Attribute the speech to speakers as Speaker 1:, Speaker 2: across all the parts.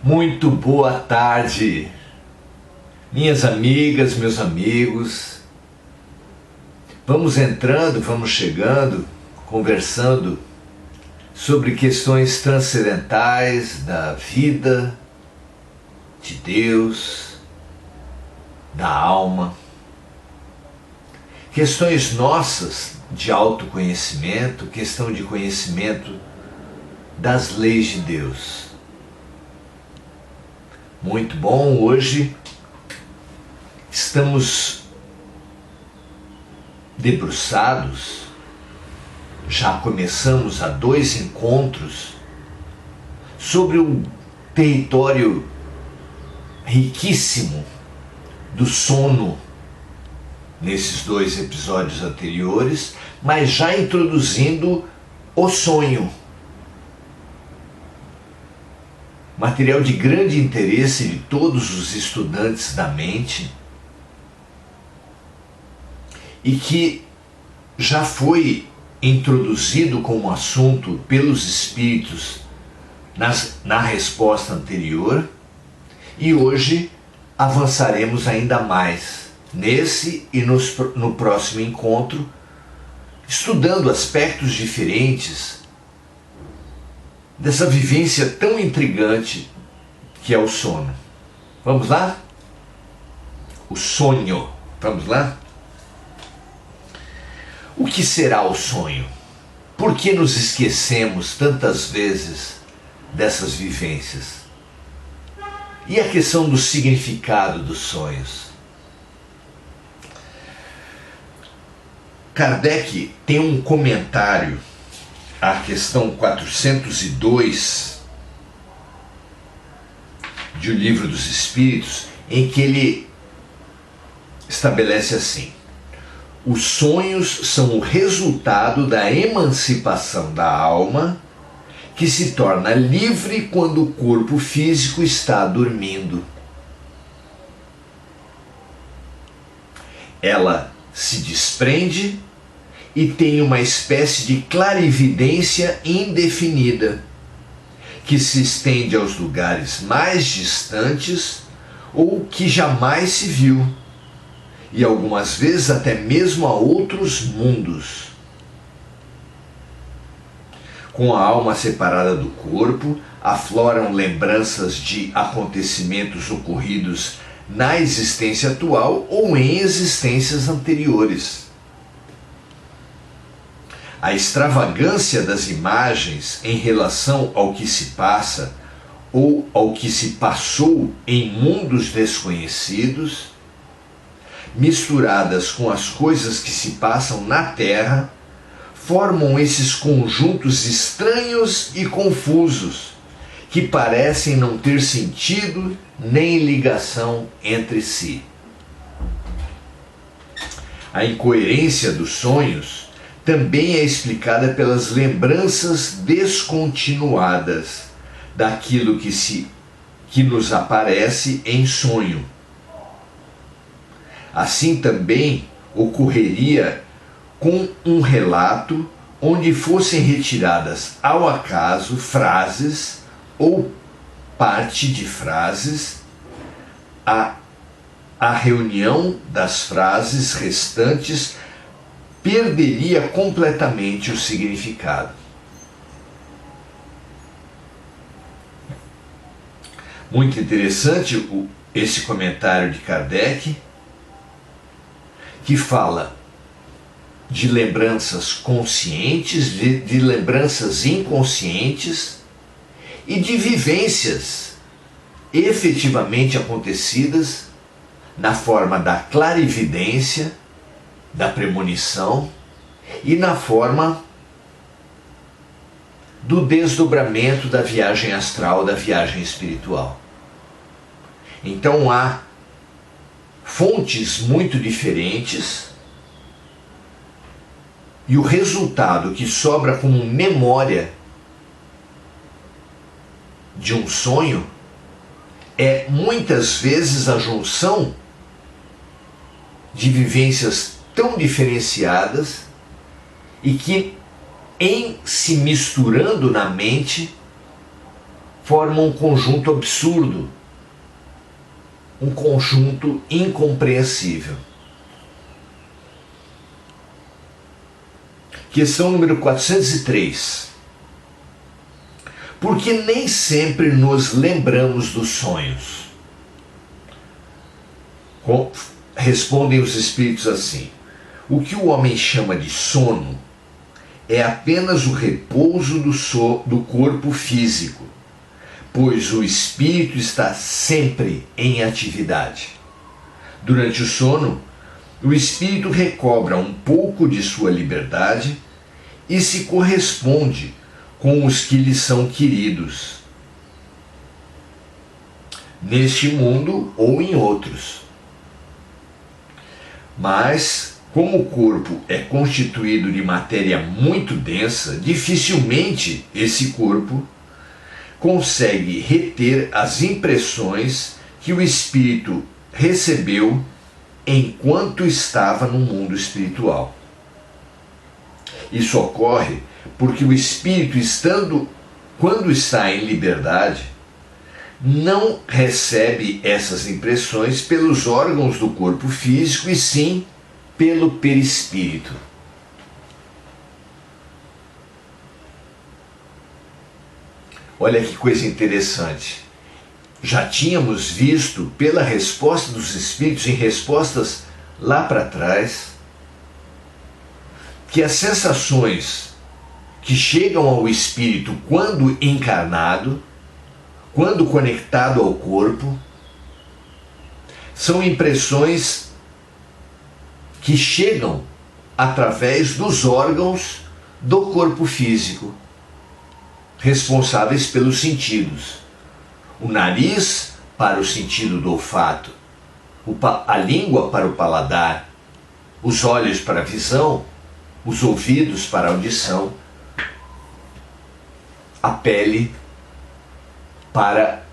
Speaker 1: Muito boa tarde, minhas amigas, meus amigos. Vamos entrando, vamos chegando, conversando sobre questões transcendentais da vida, de Deus, da alma. Questões nossas de autoconhecimento, questão de conhecimento das leis de Deus. Muito bom, hoje estamos debruçados, já começamos a 2 encontros sobre um território riquíssimo do sono nesses 2 episódios anteriores, mas já introduzindo o sonho. Material de grande interesse de todos os estudantes da mente e que já foi introduzido como assunto pelos espíritos na resposta anterior, e hoje avançaremos ainda mais nesse e no próximo encontro, estudando aspectos diferentes dessa vivência tão intrigante que é o sono. Vamos lá? O sonho. Vamos lá? O que será o sonho? Por que nos esquecemos tantas vezes dessas vivências? E a questão do significado dos sonhos? Kardec tem um comentário à questão 402 de O Livro dos Espíritos, em que ele estabelece assim: os sonhos são o resultado da emancipação da alma, que se torna livre quando o corpo físico está dormindo. Ela se desprende e tem uma espécie de clarividência indefinida, que se estende aos lugares mais distantes ou que jamais se viu, e algumas vezes até mesmo a outros mundos. Com a alma separada do corpo, afloram lembranças de acontecimentos ocorridos na existência atual ou em existências anteriores. A extravagância das imagens em relação ao que se passa ou ao que se passou em mundos desconhecidos, misturadas com as coisas que se passam na Terra, formam esses conjuntos estranhos e confusos, que parecem não ter sentido nem ligação entre si. A incoerência dos sonhos também é explicada pelas lembranças descontinuadas daquilo que nos aparece em sonho. Assim também ocorreria com um relato onde fossem retiradas ao acaso frases ou parte de frases, a reunião das frases restantes perderia completamente o significado. Muito interessante esse comentário de Kardec, que fala de lembranças conscientes, de lembranças inconscientes e de vivências efetivamente acontecidas na forma da clarividência, da premonição e na forma do desdobramento da viagem astral, da viagem espiritual. Então há fontes muito diferentes e o resultado que sobra como memória de um sonho é muitas vezes a junção de vivências tão diferenciadas e que, em se misturando na mente, formam um conjunto absurdo, um conjunto incompreensível. Questão número 403. Porque nem sempre nos lembramos dos sonhos? Respondem os espíritos assim: o que o homem chama de sono é apenas o repouso do corpo físico, pois o espírito está sempre em atividade. Durante o sono, o espírito recobra um pouco de sua liberdade e se corresponde com os que lhe são queridos, neste mundo ou em outros. Mas, como o corpo é constituído de matéria muito densa, dificilmente esse corpo consegue reter as impressões que o espírito recebeu enquanto estava no mundo espiritual. Isso ocorre porque o espírito, quando está em liberdade, não recebe essas impressões pelos órgãos do corpo físico, e sim pelo perispírito. Olha que coisa interessante. Já tínhamos visto pela resposta dos espíritos em respostas lá para trás que as sensações que chegam ao espírito quando encarnado, quando conectado ao corpo, são impressões que chegam através dos órgãos do corpo físico, responsáveis pelos sentidos. O nariz para o sentido do olfato, a língua para o paladar, os olhos para a visão, os ouvidos para a audição, a pele para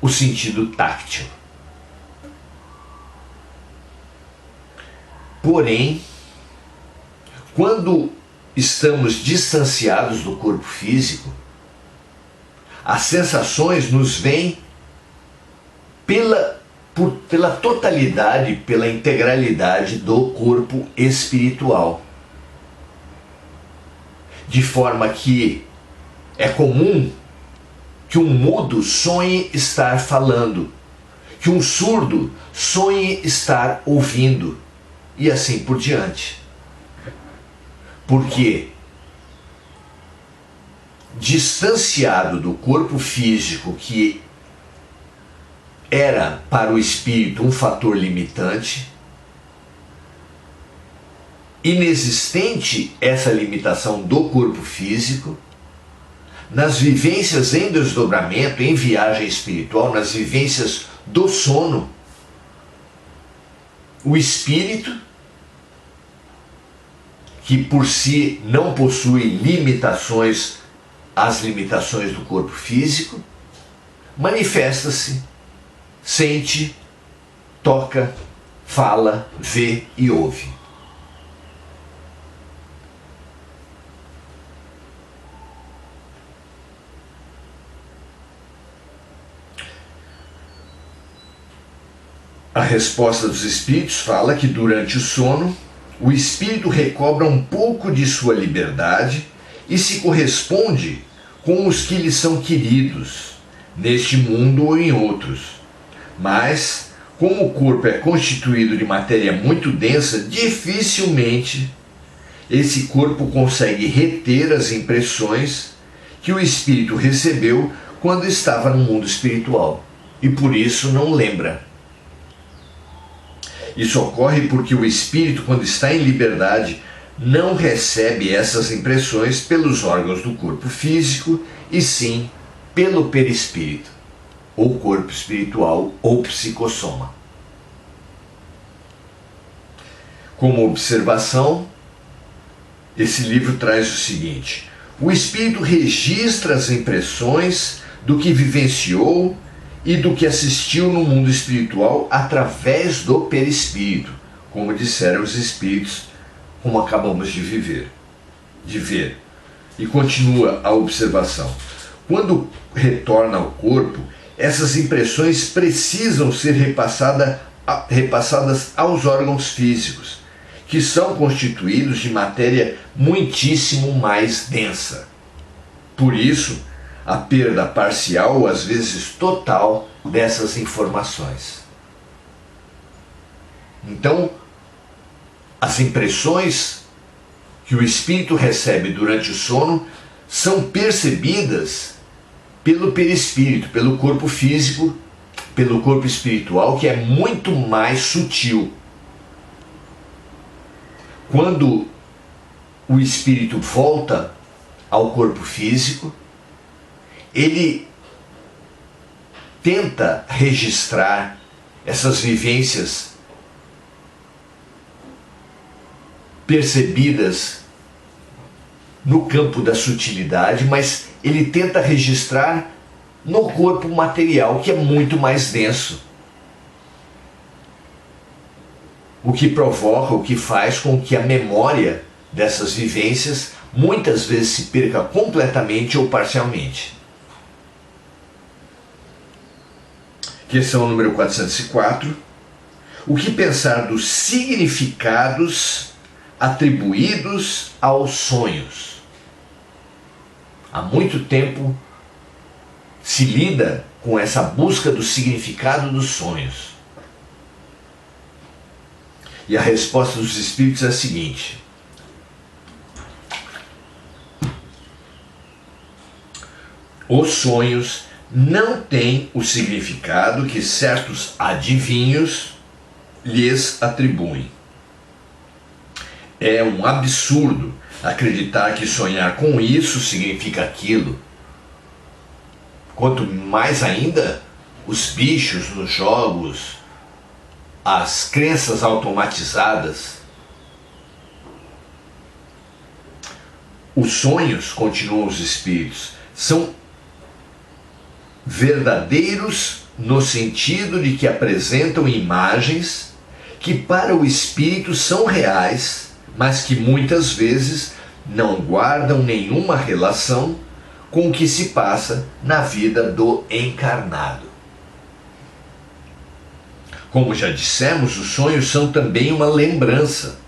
Speaker 1: o sentido táctil. Porém, quando estamos distanciados do corpo físico, as sensações nos vêm pela totalidade, pela integralidade do corpo espiritual. De forma que é comum que um mudo sonhe estar falando, que um surdo sonhe estar ouvindo, e assim por diante. Porque, distanciado do corpo físico, que era para o espírito um fator limitante, inexistente essa limitação do corpo físico, nas vivências em desdobramento, em viagem espiritual, nas vivências do sono, o espírito, que por si não possui limitações, as limitações do corpo físico, manifesta-se, sente, toca, fala, vê e ouve. A resposta dos espíritos fala que durante o sono, o espírito recobra um pouco de sua liberdade e se corresponde com os que lhe são queridos, neste mundo ou em outros. Mas, como o corpo é constituído de matéria muito densa, dificilmente esse corpo consegue reter as impressões que o espírito recebeu quando estava no mundo espiritual, e por isso não lembra. Isso ocorre porque o espírito, quando está em liberdade, não recebe essas impressões pelos órgãos do corpo físico, e sim pelo perispírito, ou corpo espiritual, ou psicossoma. Como observação, esse livro traz o seguinte: o espírito registra as impressões do que vivenciou e do que assistiu no mundo espiritual através do perispírito, como disseram os espíritos, como acabamos de ver. E continua a observação: Quando retorna ao corpo, essas impressões precisam ser repassadas aos órgãos físicos, que são constituídos de matéria muitíssimo mais densa. Por isso, a perda parcial ou às vezes total dessas informações. Então, as impressões que o espírito recebe durante o sono são percebidas pelo perispírito, pelo corpo físico, pelo corpo espiritual, que é muito mais sutil. Quando o espírito volta ao corpo físico, ele tenta registrar essas vivências percebidas no campo da sutilidade, mas ele tenta registrar no corpo material, que é muito mais denso. O que provoca, o que faz com que a memória dessas vivências muitas vezes se perca completamente ou parcialmente. Questão número 404. O que pensar dos significados atribuídos aos sonhos? Há muito tempo se lida com essa busca do significado dos sonhos. E a resposta dos espíritos é a seguinte: os sonhos não têm o significado que certos adivinhos lhes atribuem. É um absurdo acreditar que sonhar com isso significa aquilo. Quanto mais ainda os bichos nos jogos, as crenças automatizadas. Os sonhos, continuam os espíritos, são verdadeiros no sentido de que apresentam imagens que para o espírito são reais, mas que muitas vezes não guardam nenhuma relação com o que se passa na vida do encarnado. Como já dissemos, os sonhos são também uma lembrança.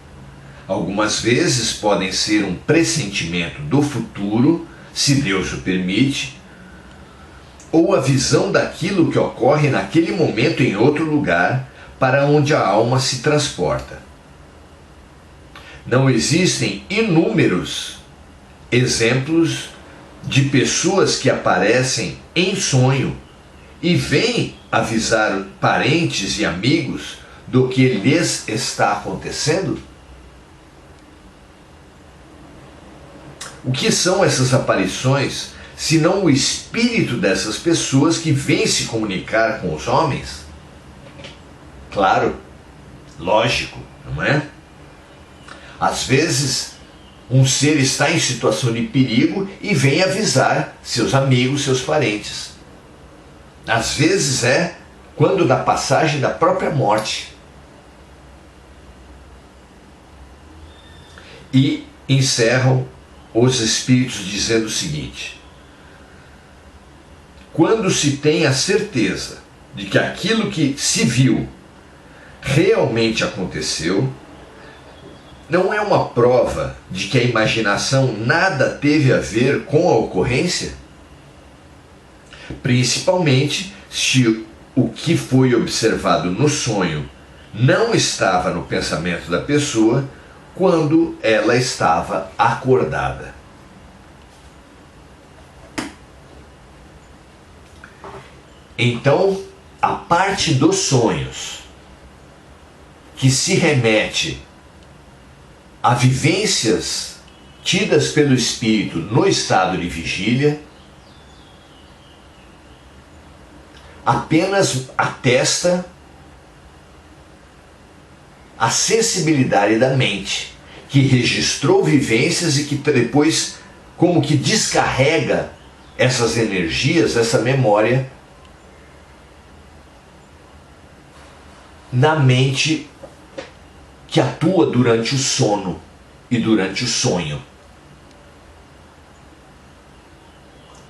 Speaker 1: Algumas vezes podem ser um pressentimento do futuro, se Deus o permite, ou a visão daquilo que ocorre naquele momento em outro lugar, para onde a alma se transporta. Não existem inúmeros exemplos de pessoas que aparecem em sonho e vêm avisar parentes e amigos do que lhes está acontecendo? O que são essas aparições, senão o espírito dessas pessoas que vêm se comunicar com os homens? Claro, lógico, não é? Às vezes, um ser está em situação de perigo e vem avisar seus amigos, seus parentes. Às vezes é quando da passagem da própria morte. E encerram os espíritos dizendo o seguinte: quando se tem a certeza de que aquilo que se viu realmente aconteceu, não é uma prova de que a imaginação nada teve a ver com a ocorrência? Principalmente se o que foi observado no sonho não estava no pensamento da pessoa quando ela estava acordada. Então, a parte dos sonhos que se remete a vivências tidas pelo espírito no estado de vigília apenas atesta a sensibilidade da mente, que registrou vivências e que depois como que descarrega essas energias, essa memória na mente que atua durante o sono e durante o sonho.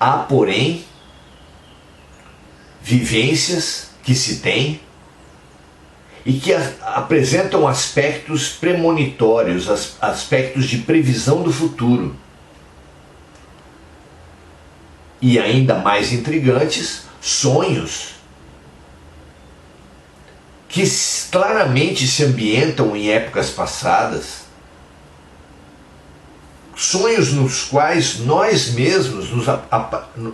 Speaker 1: Há, porém, vivências que se têm e que apresentam aspectos premonitórios, aspectos de previsão do futuro. E ainda mais intrigantes, sonhos que claramente se ambientam em épocas passadas, sonhos nos quais nós mesmos nos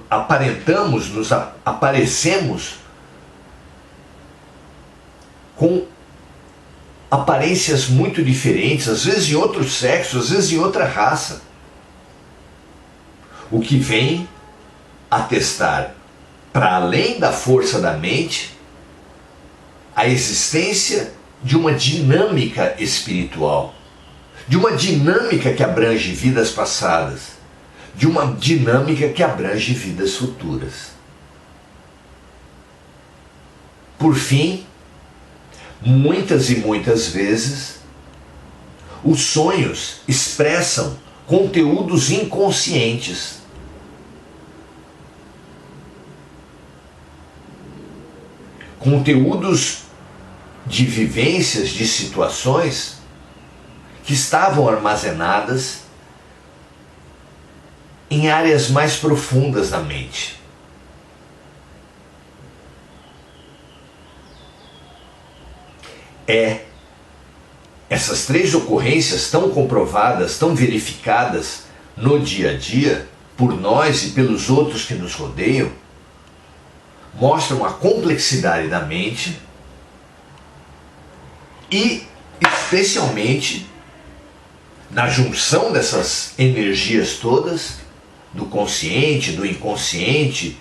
Speaker 1: aparentamos, nos aparecemos com aparências muito diferentes, às vezes em outro sexo, às vezes em outra raça. O que vem atestar, para além da força da mente, a existência de uma dinâmica espiritual, de uma dinâmica que abrange vidas passadas, de uma dinâmica que abrange vidas futuras. Por fim, muitas e muitas vezes, os sonhos expressam conteúdos inconscientes. Conteúdos de vivências, de situações que estavam armazenadas em áreas mais profundas da mente. Essas três ocorrências tão comprovadas, tão verificadas no dia a dia, por nós e pelos outros que nos rodeiam, mostram a complexidade da mente e, especialmente, na junção dessas energias todas, do consciente, do inconsciente,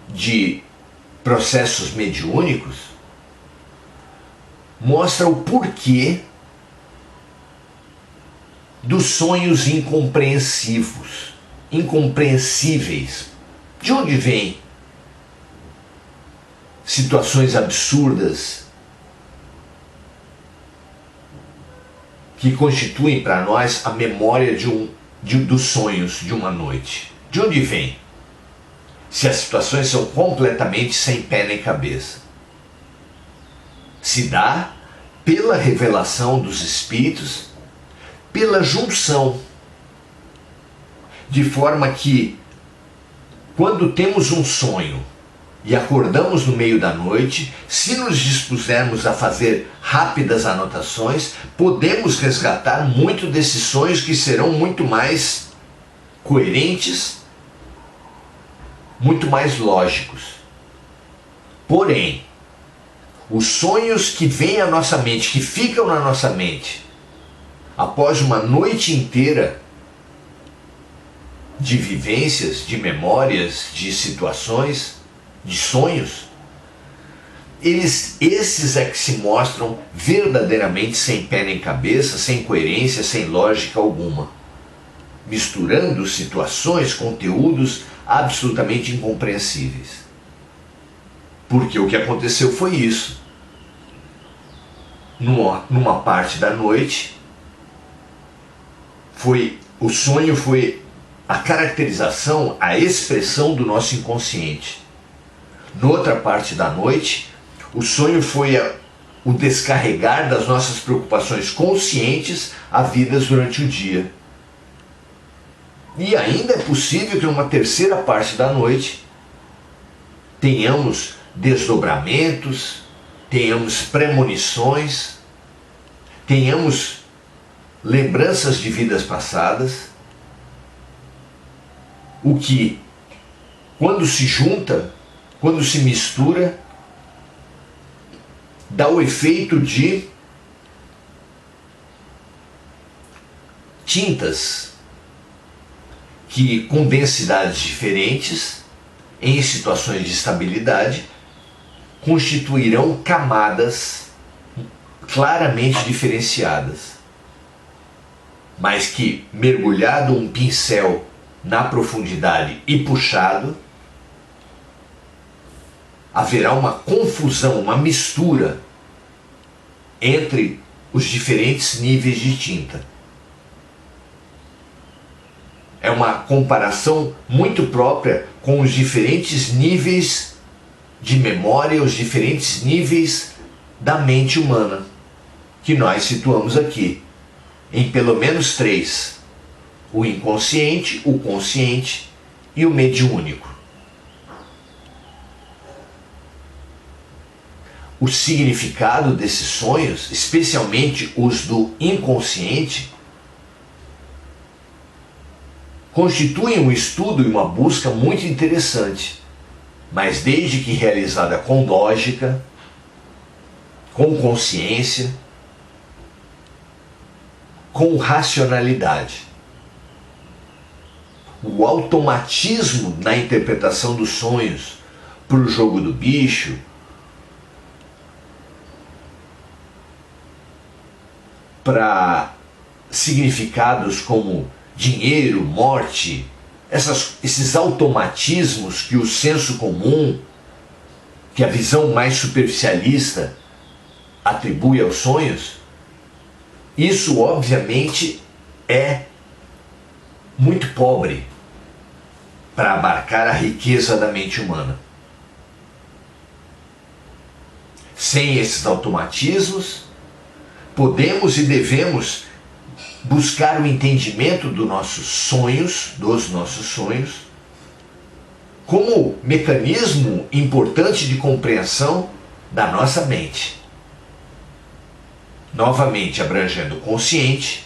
Speaker 1: de processos mediúnicos, mostra o porquê dos sonhos incompreensíveis. De onde vêm situações absurdas que constituem para nós a memória dos sonhos de uma noite? De onde vem? Se as situações são completamente sem pé nem cabeça. Se dá pela revelação dos espíritos, pela junção, de forma que, quando temos um sonho e acordamos no meio da noite, se nos dispusermos a fazer rápidas anotações, podemos resgatar muito desses sonhos que serão muito mais coerentes, muito mais lógicos. Porém, os sonhos que vêm à nossa mente, que ficam na nossa mente, após uma noite inteira de vivências, de memórias, de situações, de sonhos, esses é que se mostram verdadeiramente sem pé nem cabeça, sem coerência, sem lógica alguma, misturando situações, conteúdos absolutamente incompreensíveis. Porque o que aconteceu foi isso. Numa parte da noite, o sonho foi a caracterização, a expressão do nosso inconsciente. Noutra parte da noite, o sonho foi o descarregar das nossas preocupações conscientes havidas durante o dia. E ainda é possível que numa terceira parte da noite tenhamos desdobramentos, tenhamos premonições, tenhamos lembranças de vidas passadas, o que, quando se junta, quando se mistura, dá o efeito de tintas que, com densidades diferentes, em situações de estabilidade, constituirão camadas claramente diferenciadas, mas que, mergulhado um pincel na profundidade e puxado, haverá uma confusão, uma mistura entre os diferentes níveis de tinta. é uma comparação muito própria com os diferentes níveis de memória, os diferentes níveis da mente humana, que nós situamos aqui em pelo menos 3: o inconsciente, o consciente e o mediúnico. O significado desses sonhos, especialmente os do inconsciente, constituem um estudo e uma busca muito interessante, mas desde que realizada com lógica, com consciência, com racionalidade. O automatismo na interpretação dos sonhos para o jogo do bicho, para significados como dinheiro, morte, esses automatismos que o senso comum, que a visão mais superficialista atribui aos sonhos, isso obviamente é muito pobre para abarcar a riqueza da mente humana. Sem esses automatismos, podemos e devemos buscar o entendimento dos nossos sonhos, como mecanismo importante de compreensão da nossa mente. Novamente abrangendo consciente,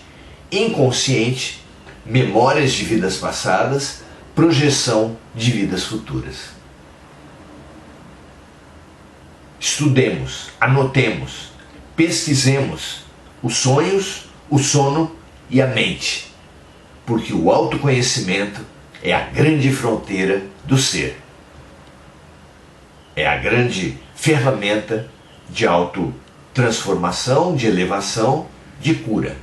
Speaker 1: inconsciente, memórias de vidas passadas, projeção de vidas futuras. Estudemos, anotemos, pesquisemos os sonhos, o sono e a mente, porque o autoconhecimento é a grande fronteira do ser. É a grande ferramenta de autotransformação, de elevação, de cura.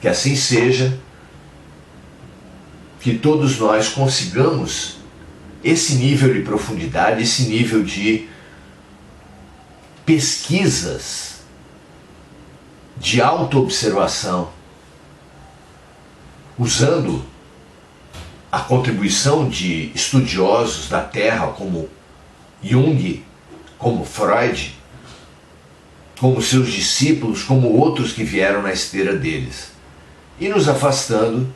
Speaker 1: Que assim seja, que todos nós consigamos esse nível de profundidade, esse nível de pesquisas, de autoobservação, usando a contribuição de estudiosos da Terra como Jung, como Freud, como seus discípulos, como outros que vieram na esteira deles, e nos afastando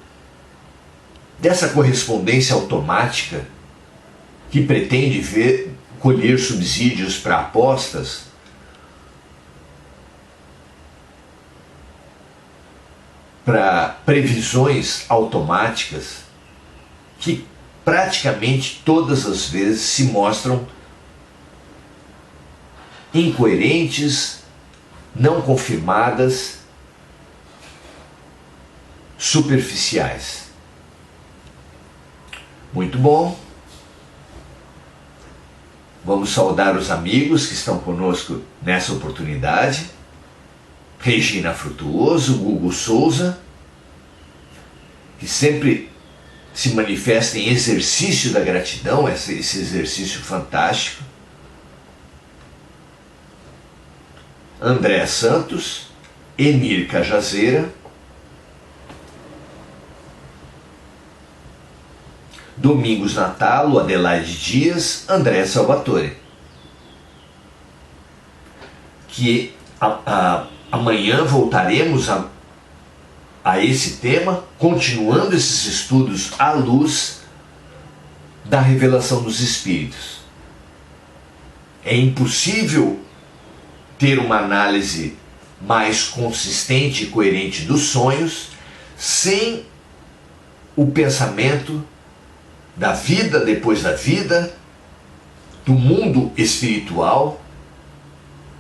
Speaker 1: dessa correspondência automática que pretende colher subsídios para apostas, para previsões automáticas que praticamente todas as vezes se mostram incoerentes, não confirmadas, superficiais. Muito bom. Vamos saudar os amigos que estão conosco nessa oportunidade. Regina Frutuoso, Hugo Souza, que sempre se manifesta em exercício da gratidão, esse exercício fantástico. André Santos, Enir Cajazeira, Domingos Natalo, Adelaide Dias, André Salvatore. Que amanhã voltaremos a esse tema, continuando esses estudos à luz da revelação dos Espíritos. É impossível ter uma análise mais consistente e coerente dos sonhos sem o pensamento da vida depois da vida, do mundo espiritual,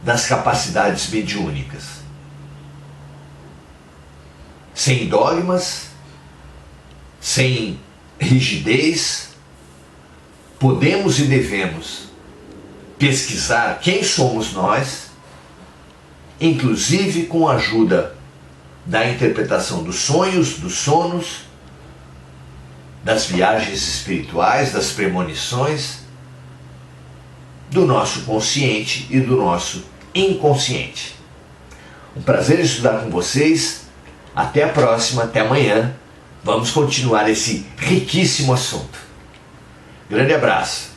Speaker 1: das capacidades mediúnicas. Sem dogmas, sem rigidez, podemos e devemos pesquisar quem somos nós, inclusive com a ajuda da interpretação dos sonhos, dos sonos, das viagens espirituais, das premonições, do nosso consciente e do nosso inconsciente. Um prazer estudar com vocês. Até a próxima, até amanhã. vamos continuar esse riquíssimo assunto. Grande abraço.